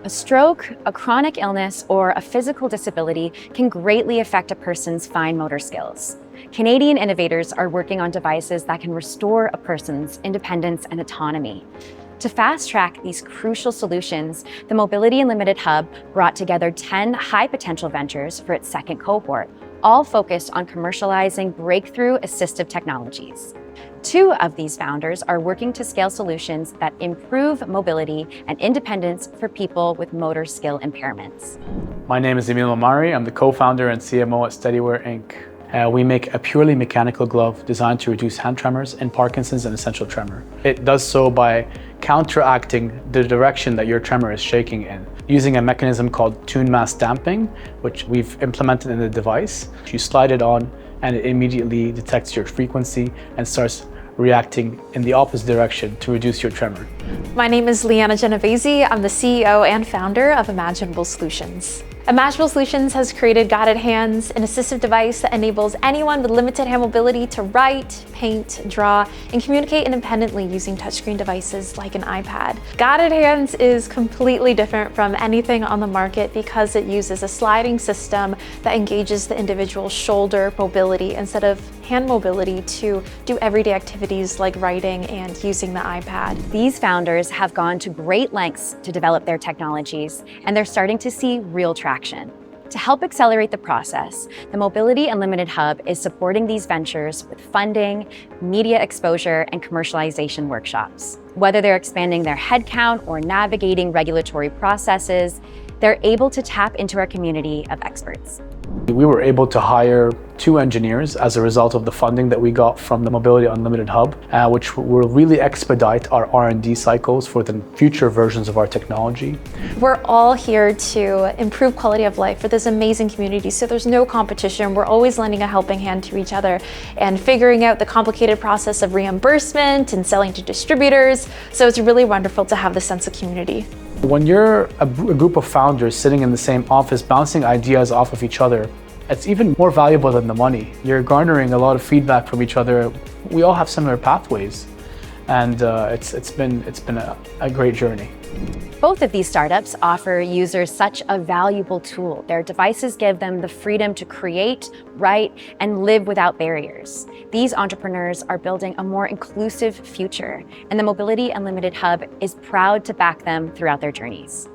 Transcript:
A stroke, a chronic illness, or a physical disability can greatly affect a person's fine motor skills. Canadian innovators are working on devices that can restore a person's independence and autonomy. To fast-track these crucial solutions, the Mobility Unlimited Hub brought together 10 high-potential ventures for its second cohort, all focused on commercializing breakthrough assistive technologies. 2 of these founders are working to scale solutions that improve mobility and independence for people with motor skill impairments. My name is Emil Omari. I'm the co-founder and CMO at Steadiwear Inc. We make a purely mechanical glove designed to reduce hand tremors in Parkinson's and essential tremor. It does so by counteracting the direction that your tremor is shaking in, using a mechanism called tune mass damping, which we've implemented in the device. You slide it on and it immediately detects your frequency and starts reacting in the opposite direction to reduce your tremor. My name is Liana Genovese. I'm the CEO and founder of Imaginable Solutions. Imaginable Solutions has created Guided Hands, an assistive device that enables anyone with limited hand mobility to write, paint, draw, and communicate independently using touchscreen devices like an iPad. Guided Hands is completely different from anything on the market because it uses a sliding system that engages the individual's shoulder mobility instead of hand mobility to do everyday activities like writing and using the iPad. These founders have gone to great lengths to develop their technologies, and they're starting to see real traction. To help accelerate the process, the Mobility Unlimited Hub is supporting these ventures with funding, media exposure, and commercialization workshops. Whether they're expanding their headcount or navigating regulatory processes, they're able to tap into our community of experts. We were able to hire 2 engineers as a result of the funding that we got from the Mobility Unlimited Hub, which will really expedite our R&D cycles for the future versions of our technology. We're all here to improve quality of life for this amazing community, so there's no competition. We're always lending a helping hand to each other and figuring out the complicated process of reimbursement and selling to distributors, so it's really wonderful to have this sense of community. When you're a group of founders sitting in the same office, bouncing ideas off of each other, it's even more valuable than the money. You're garnering a lot of feedback from each other. We all have similar pathways, and it's been a great journey. Both of these startups offer users such a valuable tool. Their devices give them the freedom to create, write, and live without barriers. These entrepreneurs are building a more inclusive future, and the Mobility Unlimited Hub is proud to back them throughout their journeys.